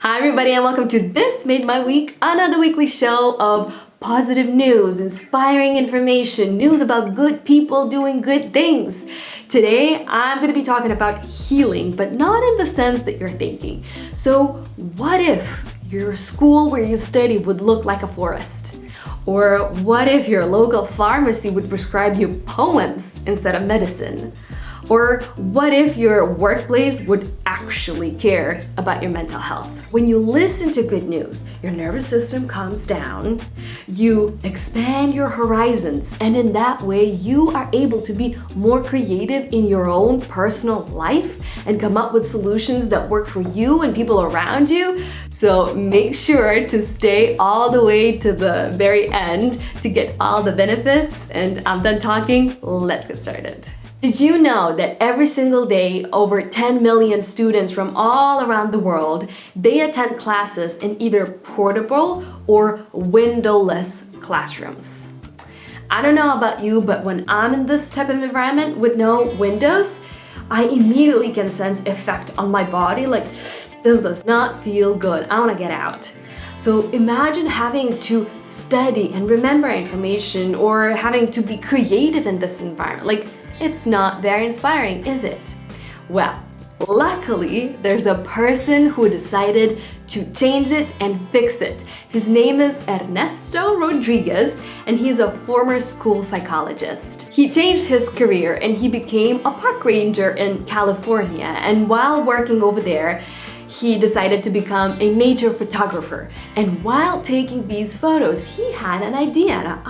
Hi everybody and welcome to This Made My Week, another weekly show of positive news, inspiring information, news about good people doing good things. Today I'm going to be talking about healing, but not in the sense that you're thinking. So what if your school where you study would look like a forest? Or what if your local pharmacy would prescribe you poems instead of medicine? Or what if your workplace would actually care about your mental health? When you listen to good news, your nervous system calms down, you expand your horizons, and in that way you are able to be more creative in your own personal life and come up with solutions that work for you and people around you. So make sure to stay all the way to the very end to get all the benefits. And I'm done talking, let's get started. Did you know that every single day, over 10 million students from all around the world, they attend classes in either portable or windowless classrooms? I don't know about you, but when I'm in this type of environment with no windows, I immediately can sense effect on my body, like this does not feel good, I wanna get out. So imagine having to study and remember information or having to be creative in this environment. It's not very inspiring, is it? Well, luckily, there's a person who decided to change it and fix it. His name is Ernesto Rodriguez, and he's a former school psychologist. He changed his career and he became a park ranger in California. And while working over there, he decided to become a nature photographer. And while taking these photos, he had an idea.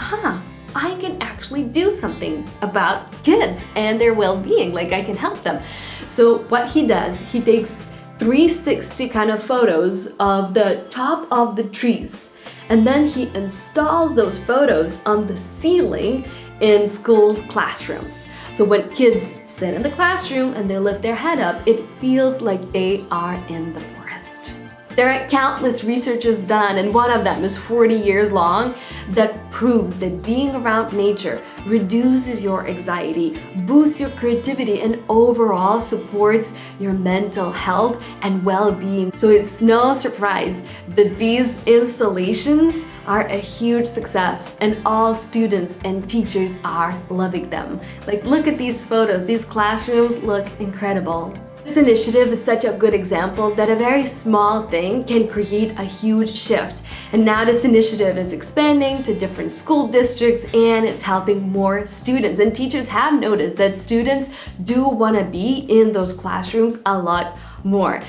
I can actually do something about kids and their well-being, I can help them. So what he does, he takes 360 kind of photos of the top of the trees, and then he installs those photos on the ceiling in schools' classrooms. So when kids sit in the classroom and they lift their head up, it feels like they are in the forest. There are countless researches done, and one of them is 40 years long, that proves that being around nature reduces your anxiety, boosts your creativity, and overall supports your mental health and well-being. So it's no surprise that these installations are a huge success and all students and teachers are loving them. Look at these photos, these classrooms look incredible. This initiative is such a good example that a very small thing can create a huge shift. And now this initiative is expanding to different school districts and it's helping more students. And teachers have noticed that students do want to be in those classrooms a lot more.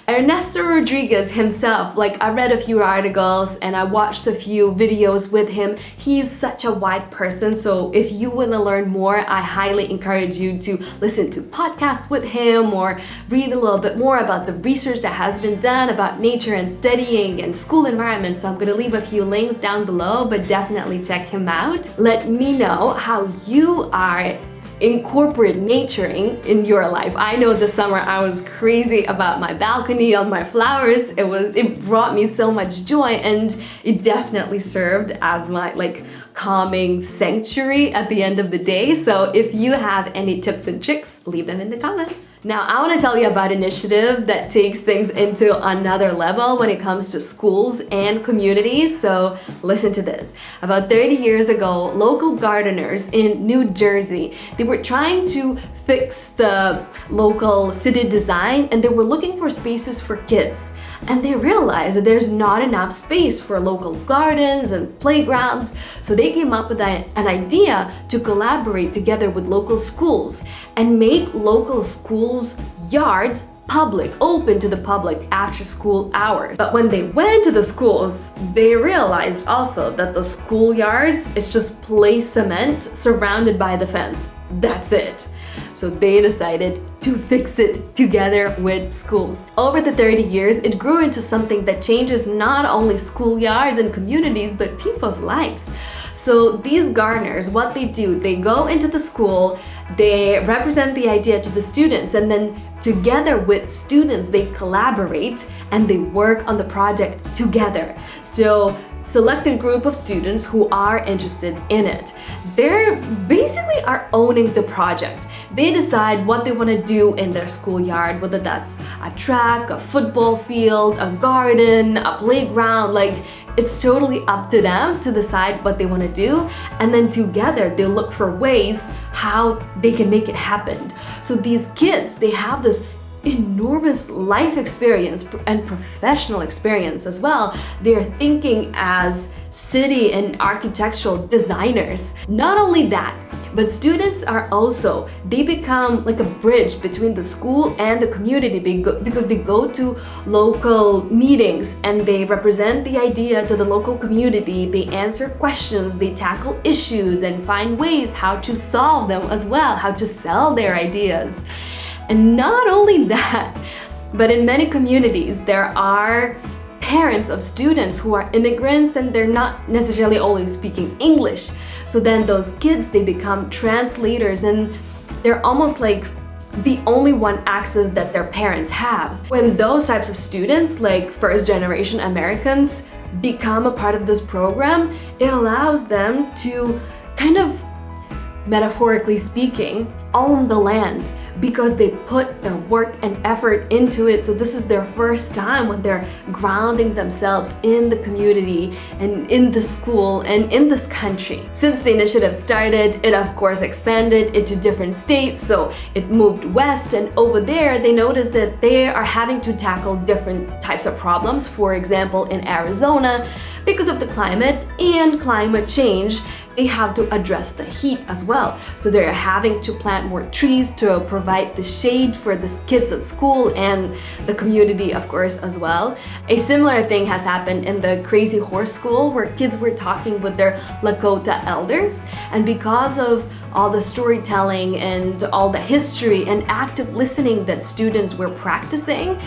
Ernesto Rodriguez himself, I read a few articles and I watched a few videos with him. He's such a wide person, so if you want to learn more, I highly encourage you to listen to podcasts with him or read a little bit more about the research that has been done about nature and studying and school environments. So I'm going to leave a few links down below, but definitely check him out. Let me know how you are incorporate naturing in your life. I know this summer I was crazy about my balcony, all my flowers. It brought me so much joy, and it definitely served as my calming sanctuary at the end of the day. So if you have any tips and tricks, leave them in the comments. Now I want to tell you about an initiative that takes things into another level when it comes to schools and communities. So listen to this. About 30 years ago, local gardeners in New Jersey, they were trying to fix the local city design and they were looking for spaces for kids. And they realized that there's not enough space for local gardens and playgrounds. So they came up with an idea to collaborate together with local schools and make local schools' yards public, open to the public after school hours. But when they went to the schools, they realized also that the schoolyards is just play cement surrounded by the fence. That's it. So they decided to fix it together with schools. Over the 30 years, it grew into something that changes not only schoolyards and communities, but people's lives. So these gardeners, what they do, they go into the school, they represent the idea to the students, and then together with students, they collaborate and they work on the project together. So selected group of students who are interested in it, they're basically are owning the project. They decide what they want to do in their schoolyard, whether that's a track, a football field, a garden, a playground. Like, it's totally up to them to decide what they want to do, and then together they look for ways how they can make it happen. So these kids, they have this enormous life experience and professional experience as well. They're thinking as city and architectural designers. Not only that, but students are also, they become like a bridge between the school and the community because they go to local meetings and they represent the idea to the local community. They answer questions, they tackle issues and find ways how to solve them as well, how to sell their ideas. And not only that, but in many communities, there are parents of students who are immigrants and they're not necessarily always speaking English. So then those kids, they become translators and they're almost like the only one access that their parents have. When those types of students, like first generation Americans, become a part of this program, it allows them to kind of, metaphorically speaking, own the land, because they put their work and effort into it. So this is their first time when they're grounding themselves in the community and in the school and in this country. Since the initiative started, it of course expanded into different states. So it moved west, and over there they noticed that they are having to tackle different types of problems. For example, in Arizona, because of the climate and climate change, they have to address the heat as well. So they're having to plant more trees to provide the shade for the kids at school and the community, of course, as well. A similar thing has happened in the Crazy Horse School, where kids were talking with their Lakota elders. And because of all the storytelling and all the history and active listening that students were practicing,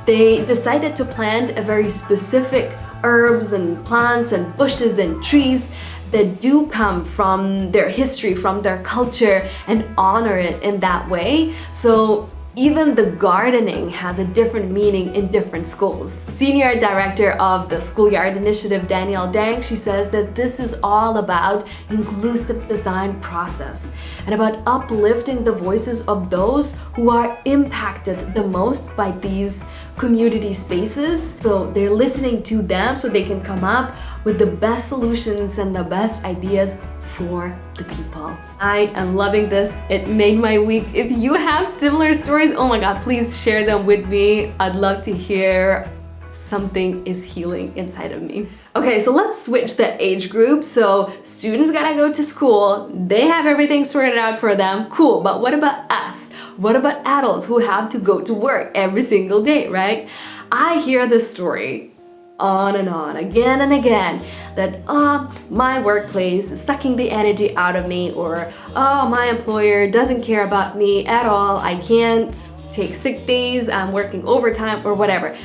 they decided to plant a very specific herbs and plants and bushes and trees that do come from their history, from their culture, and honor it in that way. So even the gardening has a different meaning in different schools. Senior Director of the Schoolyard Initiative, Danielle Dang, she says that this is all about inclusive design process and about uplifting the voices of those who are impacted the most by these community spaces. So they're listening to them so they can come up with the best solutions and the best ideas for the people. I am loving this. It made my week. If you have similar stories, oh my God, please share them with me. I'd love to hear something is healing inside of me. Okay, so let's switch the age group. So students gotta go to school. They have everything sorted out for them. Cool, but what about us? What about adults who have to go to work every single day, right? I hear this story on and on, again and again, that my workplace is sucking the energy out of me, or my employer doesn't care about me at all, I can't take sick days, I'm working overtime, or whatever.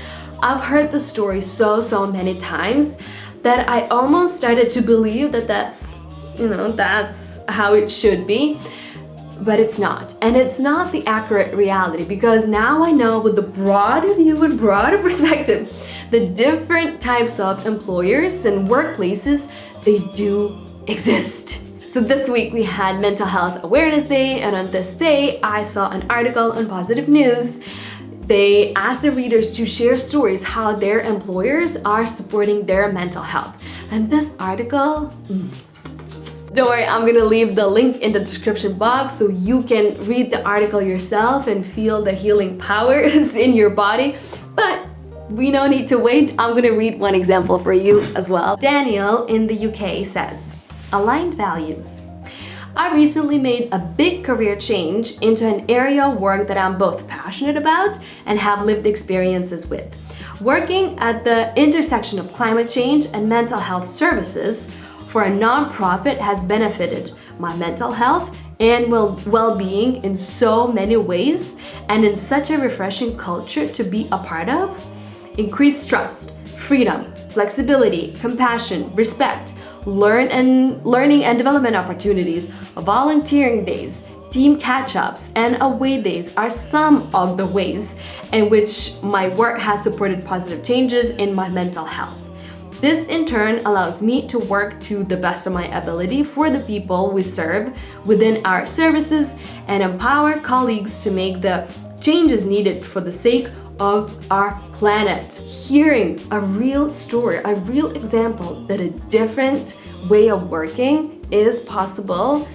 I've heard the story so many times that I almost started to believe that that's how it should be. But it's not. And it's not the accurate reality, because now I know with the broader view and broader perspective, the different types of employers and workplaces, they do exist. So this week we had Mental Health Awareness Day, and on this day I saw an article on Positive News. They asked the readers to share stories how their employers are supporting their mental health. And this article, don't worry, I'm gonna leave the link in the description box so you can read the article yourself and feel the healing powers in your body. But we no need to wait. I'm gonna read one example for you as well. Daniel in the UK says, aligned values. I recently made a big career change into an area of work that I'm both passionate about and have lived experiences with. Working at the intersection of climate change and mental health services for a nonprofit has benefited my mental health and well-being in so many ways, and in such a refreshing culture to be a part of. Increased trust, freedom, flexibility, compassion, respect, learning and development opportunities, volunteering days, team catch-ups, and away days are some of the ways in which my work has supported positive changes in my mental health. This in turn allows me to work to the best of my ability for the people we serve within our services and empower colleagues to make the changes needed for the sake of our planet. Hearing a real story, a real example that a different way of working is possible,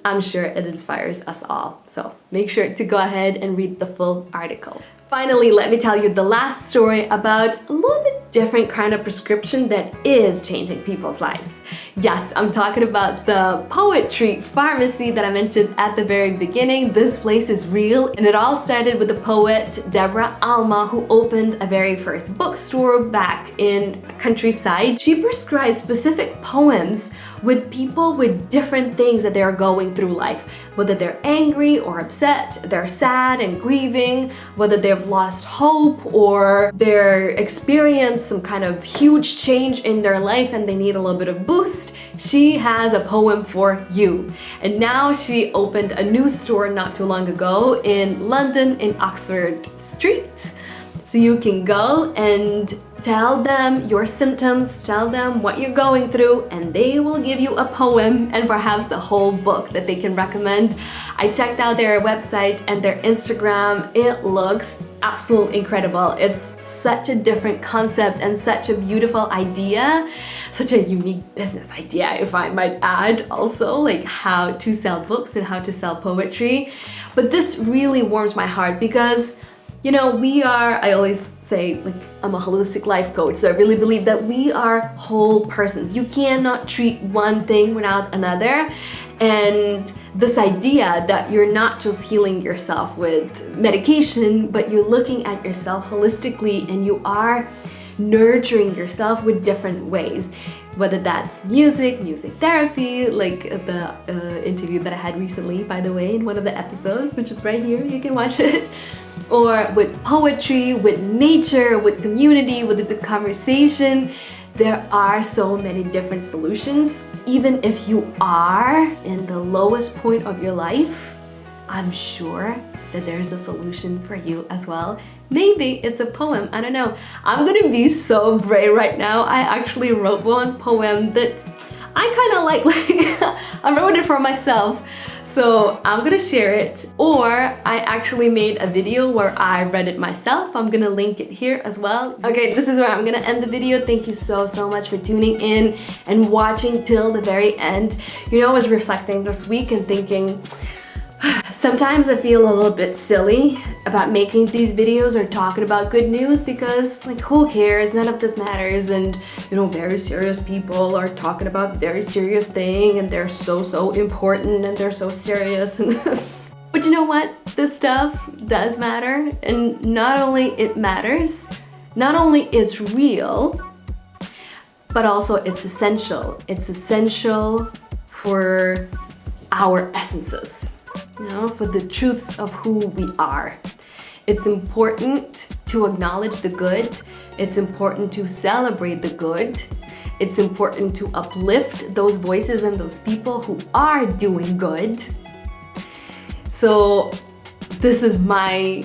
I'm sure it inspires us all. So make sure to go ahead and read the full article. Finally, let me tell you the last story about a little bit different kind of prescription that is changing people's lives. Yes, I'm talking about the poetry pharmacy that I mentioned at the very beginning. This place is real, and it all started with the poet Deborah Alma, who opened a very first bookstore back in countryside. She prescribes specific poems with people with different things that they're going through life, whether they're angry or upset, they're sad and grieving, whether they've lost hope or they're experienced some kind of huge change in their life and they need a little bit of boost. She has a poem for you. And now she opened a new store not too long ago in London in Oxford Street. So you can go and tell them your symptoms, tell them what you're going through, and they will give you a poem and perhaps the whole book that they can recommend. I checked out their website and their Instagram. It looks absolutely incredible. It's such a different concept and such a beautiful idea, such a unique business idea, if I might add, also, like how to sell books and how to sell poetry. But this really warms my heart because, you know, I always say, like, I'm a holistic life coach, so I really believe that we are whole persons. You cannot treat one thing without another. And this idea that you're not just healing yourself with medication, but you're looking at yourself holistically and you are nurturing yourself with different ways. Whether that's music therapy, like the interview that I had recently, by the way, in one of the episodes, which is right here, you can watch it. Or with poetry, with nature, with community, with a good conversation. There are so many different solutions. Even if you are in the lowest point of your life, I'm sure that there's a solution for you as well. Maybe it's a poem, I don't know. I'm gonna be so brave right now. I actually wrote one poem that I kind of like I wrote it for myself. So I'm gonna share it, or I actually made a video where I read it myself. I'm gonna link it here as well. Okay, this is where I'm gonna end the video. Thank you so much for tuning in and watching till the very end. You know, I was reflecting this week and thinking, sometimes I feel a little bit silly about making these videos or talking about good news because, like, who cares? None of this matters. And, you know, very serious people are talking about very serious thing and they're so important and they're so serious. But you know what? This stuff does matter. And not only it matters, not only it's real, but also it's essential. It's essential for our essences. You know, for the truths of who we are. It's important to acknowledge the good. It's important to celebrate the good. It's important to uplift those voices and those people who are doing good. So this is my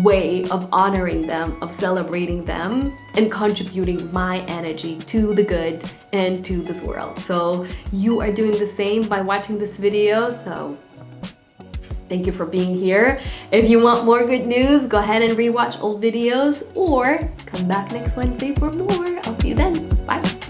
way of honoring them, of celebrating them, and contributing my energy to the good and to this world. So you are doing the same by watching this video. So thank you for being here. If you want more good news, go ahead and rewatch old videos or come back next Wednesday for more. I'll see you then. Bye.